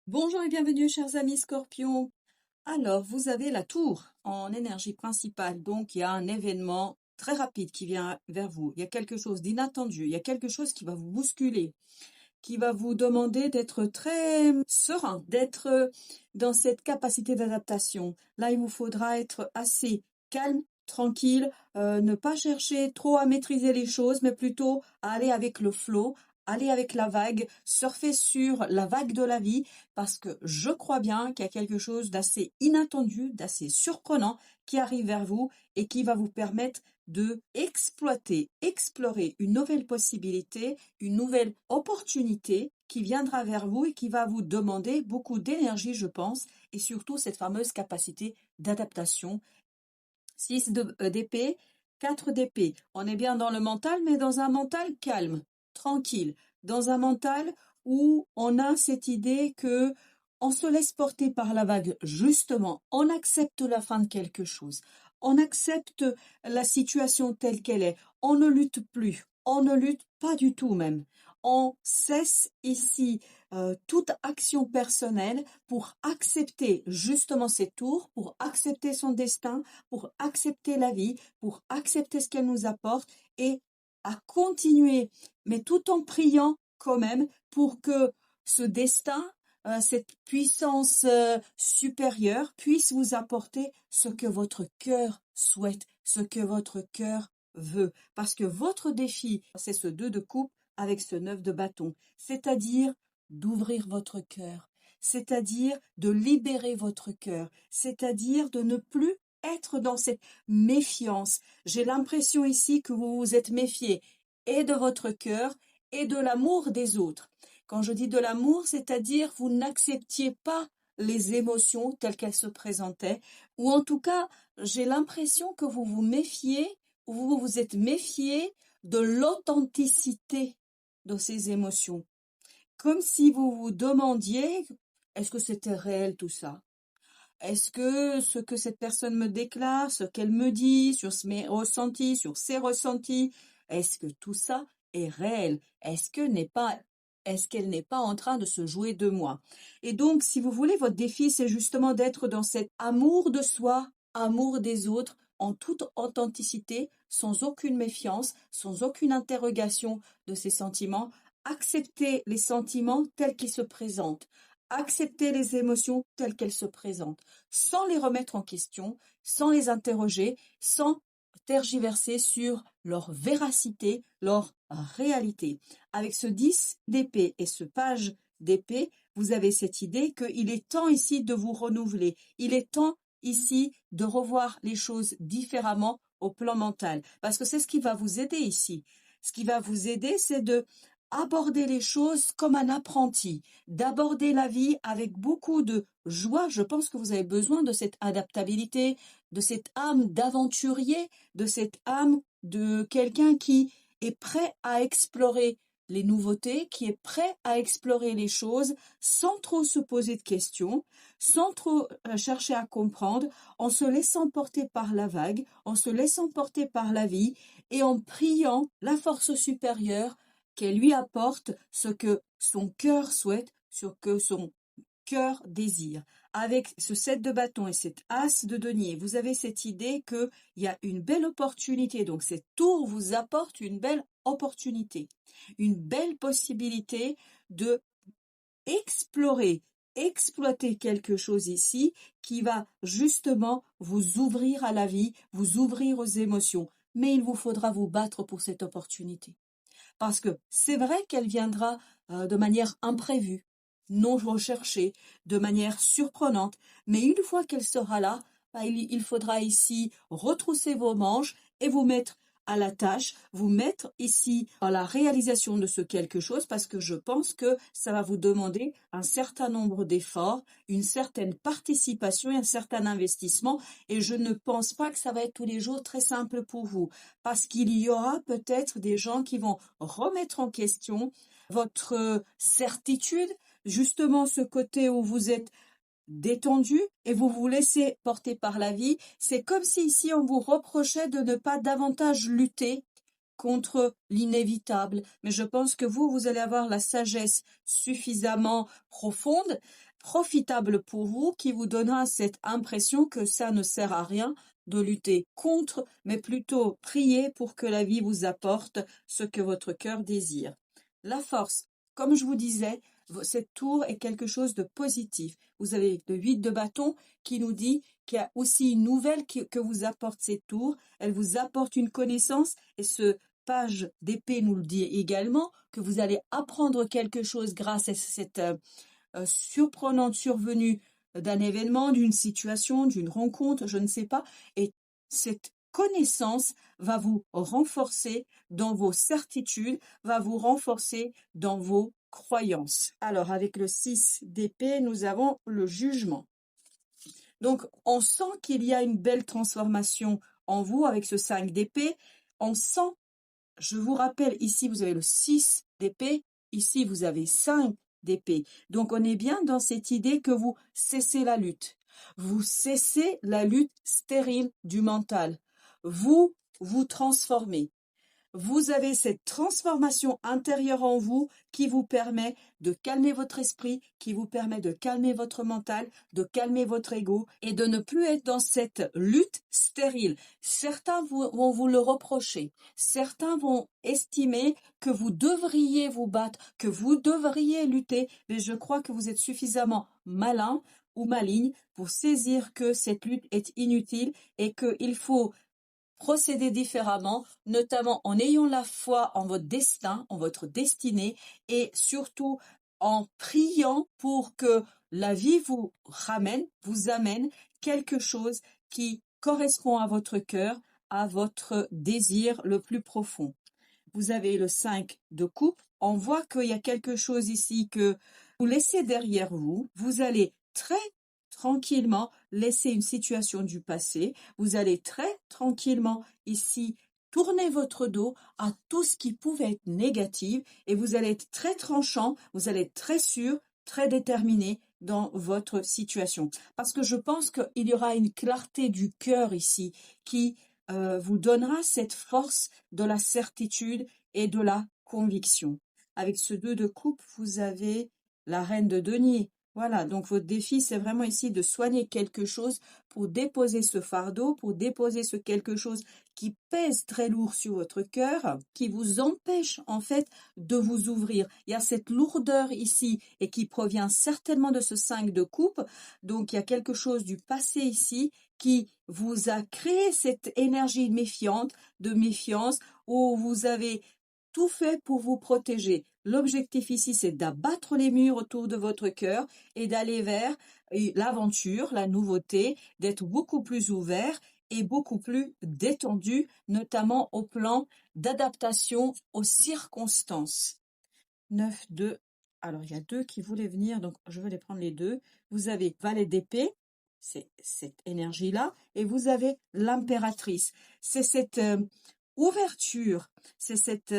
Bonjour et bienvenue chers amis Scorpions. Alors, vous avez la tour en énergie principale, donc il y a un événement très rapide qui vient vers vous. Il y a quelque chose d'inattendu, il y a quelque chose qui va vous bousculer, qui va vous demander d'être très serein, d'être dans cette capacité d'adaptation. Là, il vous faudra être assez calme, tranquille, ne pas chercher trop à maîtriser les choses, mais plutôt à aller avec le flow, aller avec la vague, surfer sur la vague de la vie, parce que je crois bien qu'il y a quelque chose d'assez inattendu, d'assez surprenant qui arrive vers vous et qui va vous permettre de exploiter, explorer une nouvelle possibilité, une nouvelle opportunité qui viendra vers vous et qui va vous demander beaucoup d'énergie, je pense, et surtout cette fameuse capacité d'adaptation. 6 d'épée, 4 d'épée. On est bien dans le mental, mais dans un mental calme, tranquille, dans un mental où on a cette idée que on se laisse porter par la vague, justement, on accepte la fin de quelque chose, on accepte la situation telle qu'elle est, on ne lutte plus, on ne lutte pas du tout même. On cesse ici toute action personnelle pour accepter justement ses tours, pour accepter son destin, pour accepter la vie, pour accepter ce qu'elle nous apporte et à continuer, mais tout en priant quand même pour que ce destin, cette puissance supérieure puisse vous apporter ce que votre cœur souhaite, ce que votre cœur veut. Parce que votre défi, c'est ce 2 de coupe avec ce 9 de bâton, c'est-à-dire d'ouvrir votre cœur, c'est-à-dire de libérer votre cœur, c'est-à-dire de ne plus être dans cette méfiance. J'ai l'impression ici que vous vous êtes méfié et de votre cœur et de l'amour des autres. Quand je dis de l'amour, c'est-à-dire vous n'acceptiez pas les émotions telles qu'elles se présentaient, ou en tout cas, j'ai l'impression que vous vous méfiez, ou vous vous êtes méfié de l'authenticité de ces émotions. Comme si vous vous demandiez, est-ce que c'était réel tout ça? Est-ce que ce que cette personne me déclare, ce qu'elle me dit sur mes ressentis, sur ses ressentis, est-ce que tout ça est réel? Est-ce qu'elle n'est pas en train de se jouer de moi? Et donc, si vous voulez, votre défi, c'est justement d'être dans cet amour de soi, amour des autres, en toute authenticité, sans aucune méfiance, sans aucune interrogation de ses sentiments. Accepter les sentiments tels qu'ils se présentent. Accepter les émotions telles qu'elles se présentent, sans les remettre en question, sans les interroger, sans tergiverser sur leur véracité, leur réalité. Avec ce 10 d'épée et ce page d'épée, vous avez cette idée qu'il est temps ici de vous renouveler. Il est temps ici de revoir les choses différemment au plan mental. Parce que c'est ce qui va vous aider ici. Ce qui va vous aider, c'est de aborder les choses comme un apprenti, d'aborder la vie avec beaucoup de joie. Je pense que vous avez besoin de cette adaptabilité, de cette âme d'aventurier, de cette âme de quelqu'un qui est prêt à explorer les nouveautés, qui est prêt à explorer les choses sans trop se poser de questions, sans trop chercher à comprendre, en se laissant porter par la vague, en se laissant porter par la vie et en priant la force supérieure qu'elle lui apporte ce que son cœur souhaite, ce que son cœur désire. Avec ce 7 de bâton et cet as de denier, vous avez cette idée qu'il y a une belle opportunité. Donc cette tour vous apporte une belle opportunité, une belle possibilité de explorer, exploiter quelque chose ici qui va justement vous ouvrir à la vie, vous ouvrir aux émotions. Mais il vous faudra vous battre pour cette opportunité. Parce que c'est vrai qu'elle viendra de manière imprévue, non recherchée, de manière surprenante, mais une fois qu'elle sera là, il faudra ici retrousser vos manches et vous mettre à la tâche, vous mettre ici dans la réalisation de ce quelque chose, parce que je pense que ça va vous demander un certain nombre d'efforts, une certaine participation et un certain investissement, et je ne pense pas que ça va être tous les jours très simple pour vous parce qu'il y aura peut-être des gens qui vont remettre en question votre certitude, justement ce côté où vous êtes détendu et vous vous laissez porter par la vie. C'est comme si ici on vous reprochait de ne pas davantage lutter, contre l'inévitable. Mais je pense que vous allez avoir la sagesse suffisamment profonde, profitable pour vous, qui vous donnera cette impression que ça ne sert à rien de lutter contre, mais plutôt prier pour que la vie vous apporte ce que votre cœur désire. La force, comme je vous disais, cette tour est quelque chose de positif. Vous avez le 8 de bâton qui nous dit qu'il y a aussi une nouvelle que vous apporte cette tour. Elle vous apporte une connaissance et ce page d'épée nous le dit également que vous allez apprendre quelque chose grâce à cette surprenante survenue d'un événement, d'une situation, d'une rencontre, je ne sais pas. Et cette connaissance va vous renforcer dans vos certitudes, va vous renforcer dans vos croyances. Alors, avec le 6 d'épée, nous avons le jugement. Donc, on sent qu'il y a une belle transformation en vous avec ce 5 d'épée. On sent, je vous rappelle, ici, vous avez le 6 d'épée. Ici, vous avez 5 d'épée. Donc, on est bien dans cette idée que vous cessez la lutte. Vous cessez la lutte stérile du mental. Vous vous transformez. Vous avez cette transformation intérieure en vous qui vous permet de calmer votre esprit, qui vous permet de calmer votre mental, de calmer votre ego et de ne plus être dans cette lutte stérile. Certains vont vous le reprocher. Certains vont estimer que vous devriez vous battre, que vous devriez lutter, mais je crois que vous êtes suffisamment malin ou maligne pour saisir que cette lutte est inutile et qu'il faut procéder différemment, notamment en ayant la foi en votre destin, en votre destinée, et surtout en priant pour que la vie vous amène quelque chose qui correspond à votre cœur, à votre désir le plus profond. Vous avez le 5 de coupe. On voit qu'il y a quelque chose ici que vous laissez derrière vous. Vous allez très tranquillement laisser une situation du passé. Vous allez très tranquillement ici tourner votre dos à tout ce qui pouvait être négatif et vous allez être très tranchant, vous allez être très sûr, très déterminé dans votre situation. Parce que je pense qu'il y aura une clarté du cœur ici qui vous donnera cette force de la certitude et de la conviction. Avec ce 2 de coupe, vous avez la reine de denier. Voilà, donc votre défi, c'est vraiment ici de soigner quelque chose pour déposer ce fardeau, pour déposer ce quelque chose qui pèse très lourd sur votre cœur, qui vous empêche en fait de vous ouvrir. Il y a cette lourdeur ici et qui provient certainement de ce 5 de coupe. Donc il y a quelque chose du passé ici qui vous a créé cette énergie méfiante, de méfiance, où vous avez tout fait pour vous protéger. L'objectif ici, c'est d'abattre les murs autour de votre cœur et d'aller vers l'aventure, la nouveauté, d'être beaucoup plus ouvert et beaucoup plus détendu, notamment au plan d'adaptation aux circonstances. 9, 2. Alors, il y a 2 qui voulaient venir, donc je vais les prendre les 2. Vous avez valet d'épée, c'est cette énergie-là, et vous avez l'impératrice. C'est cette ouverture, c'est cette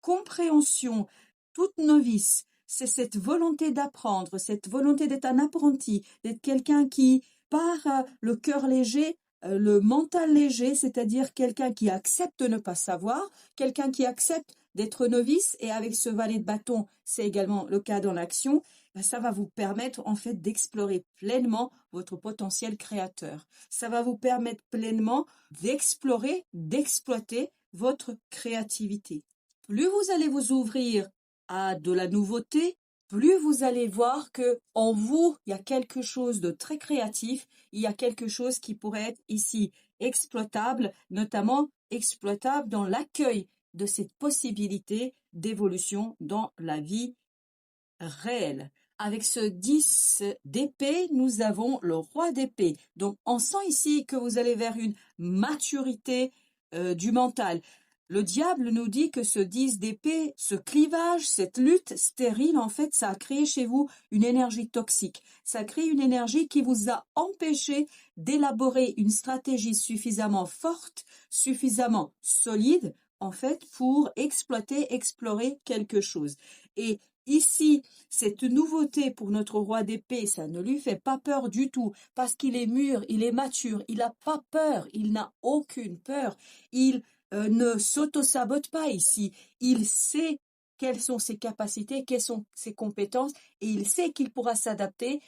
compréhension toute novice, c'est cette volonté d'apprendre, cette volonté d'être un apprenti, d'être quelqu'un qui part le cœur léger, le mental léger, c'est-à-dire quelqu'un qui accepte de ne pas savoir, quelqu'un qui accepte d'être novice, et avec ce valet de bâton, c'est également le cas dans l'action, ça va vous permettre en fait d'explorer pleinement votre potentiel créateur. Ça va vous permettre pleinement d'explorer, d'exploiter votre créativité. Plus vous allez vous ouvrir à de la nouveauté, plus vous allez voir que en vous, il y a quelque chose de très créatif, il y a quelque chose qui pourrait être ici exploitable, notamment exploitable dans l'accueil de cette possibilité d'évolution dans la vie réelle. Avec ce 10 d'épée, nous avons le roi d'épée. Donc, on sent ici que vous allez vers une maturité du mental. Le diable nous dit que ce 10 d'épée, ce clivage, cette lutte stérile, en fait, ça a créé chez vous une énergie toxique. Ça crée une énergie qui vous a empêché d'élaborer une stratégie suffisamment forte, suffisamment solide, en fait, pour explorer quelque chose. Et ici, cette nouveauté pour notre roi d'épée, ça ne lui fait pas peur du tout, parce qu'il est mûr, il est mature, il n'a pas peur, il n'a aucune peur. Il ne s'auto-sabote pas ici. Il sait quelles sont ses capacités, quelles sont ses compétences, et il sait qu'il pourra s'adapter,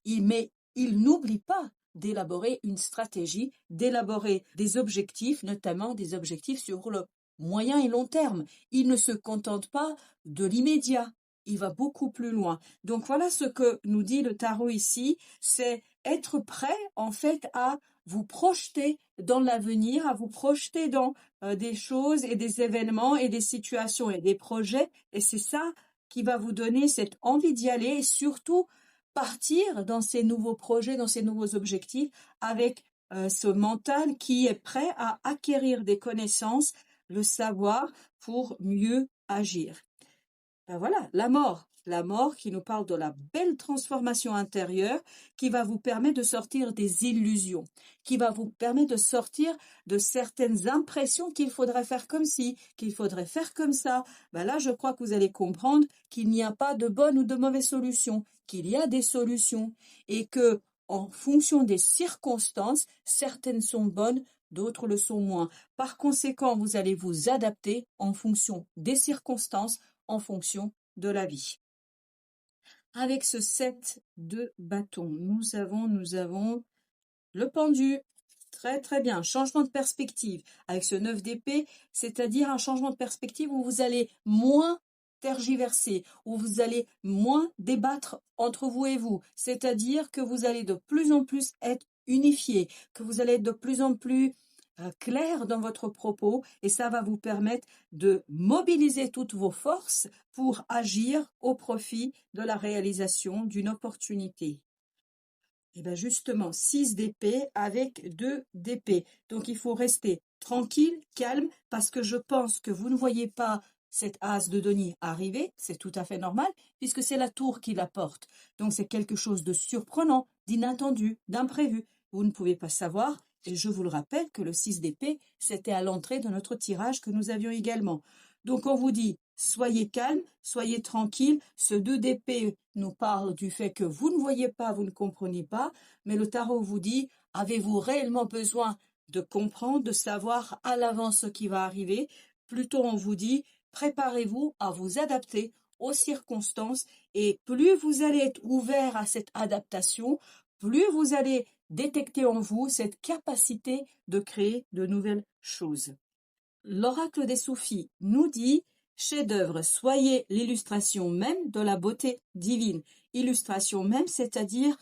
mais il n'oublie pas d'élaborer une stratégie, d'élaborer des objectifs, notamment des objectifs sur le moyen et long terme. Il ne se contente pas de l'immédiat, il va beaucoup plus loin. Donc voilà ce que nous dit le tarot ici, c'est être prêt en fait à vous projeter dans l'avenir, à vous projeter dans des choses et des événements et des situations et des projets, et c'est ça qui va vous donner cette envie d'y aller et surtout partir dans ces nouveaux projets, dans ces nouveaux objectifs avec ce mental qui est prêt à acquérir des connaissances, le savoir pour mieux agir. Ben voilà, la mort qui nous parle de la belle transformation intérieure qui va vous permettre de sortir des illusions, qui va vous permettre de sortir de certaines impressions qu'il faudrait faire comme ci, qu'il faudrait faire comme ça. Ben là, je crois que vous allez comprendre qu'il n'y a pas de bonne ou de mauvaise solution, qu'il y a des solutions et que, en fonction des circonstances, certaines sont bonnes, d'autres le sont moins. Par conséquent, vous allez vous adapter en fonction des circonstances, en fonction de la vie. Avec ce 7 de bâton, nous avons le pendu. Très très bien, changement de perspective. Avec ce 9 d'épée, c'est-à-dire un changement de perspective où vous allez moins tergiverser, où vous allez moins débattre entre vous et vous. C'est-à-dire que vous allez de plus en plus être unifié, que vous allez être de plus en plus clair dans votre propos et ça va vous permettre de mobiliser toutes vos forces pour agir au profit de la réalisation d'une opportunité. Et bien justement, 6 d'épée avec 2 d'épée. Donc il faut rester tranquille, calme, parce que je pense que vous ne voyez pas cette as de denier arriver, c'est tout à fait normal, puisque c'est la tour qui la porte. Donc c'est quelque chose de surprenant, d'inattendu, d'imprévu. Vous ne pouvez pas savoir, et je vous le rappelle que le 6 d'épée, c'était à l'entrée de notre tirage que nous avions également. Donc on vous dit, soyez calme, soyez tranquille. Ce 2 d'épée nous parle du fait que vous ne voyez pas, vous ne comprenez pas, mais le tarot vous dit, avez-vous réellement besoin de comprendre, de savoir à l'avance ce qui va arriver? Plutôt on vous dit, préparez-vous à vous adapter aux circonstances et plus vous allez être ouvert à cette adaptation, plus vous allez détecter en vous cette capacité de créer de nouvelles choses. L'oracle des soufis nous dit chef-d'œuvre, soyez l'illustration même de la beauté divine. Illustration même, c'est-à-dire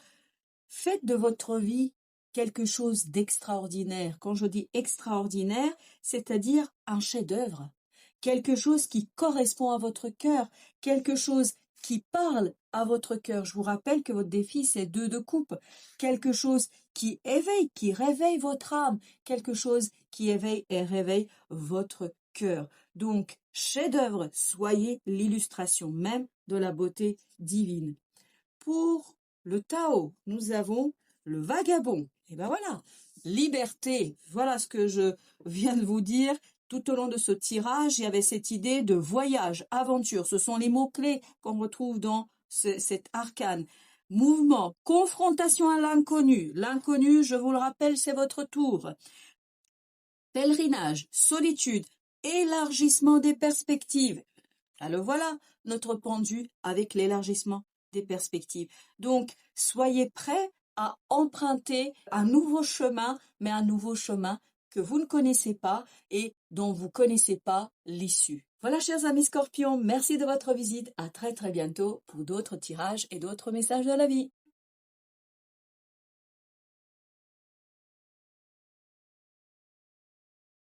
faites de votre vie quelque chose d'extraordinaire. Quand je dis extraordinaire, c'est-à-dire un chef-d'œuvre, quelque chose qui correspond à votre cœur, quelque chose qui parle à votre cœur. Je vous rappelle que votre défi, c'est 2 de coupe, quelque chose qui éveille, qui réveille votre âme, quelque chose qui éveille et réveille votre cœur. Donc, chef-d'œuvre, soyez l'illustration même de la beauté divine. Pour le Tao, nous avons le vagabond. Et ben voilà, liberté. Voilà ce que je viens de vous dire. Tout au long de ce tirage, il y avait cette idée de voyage, aventure. Ce sont les mots-clés qu'on retrouve dans cet arcane. Mouvement, confrontation à l'inconnu. L'inconnu, je vous le rappelle, c'est votre tour. Pèlerinage, solitude, élargissement des perspectives. Alors voilà notre pendu avec l'élargissement des perspectives. Donc, soyez prêts à emprunter un nouveau chemin, mais un nouveau chemin que vous ne connaissez pas et dont vous ne connaissez pas l'issue. Voilà, chers amis Scorpions, merci de votre visite. À très très bientôt pour d'autres tirages et d'autres messages de la vie.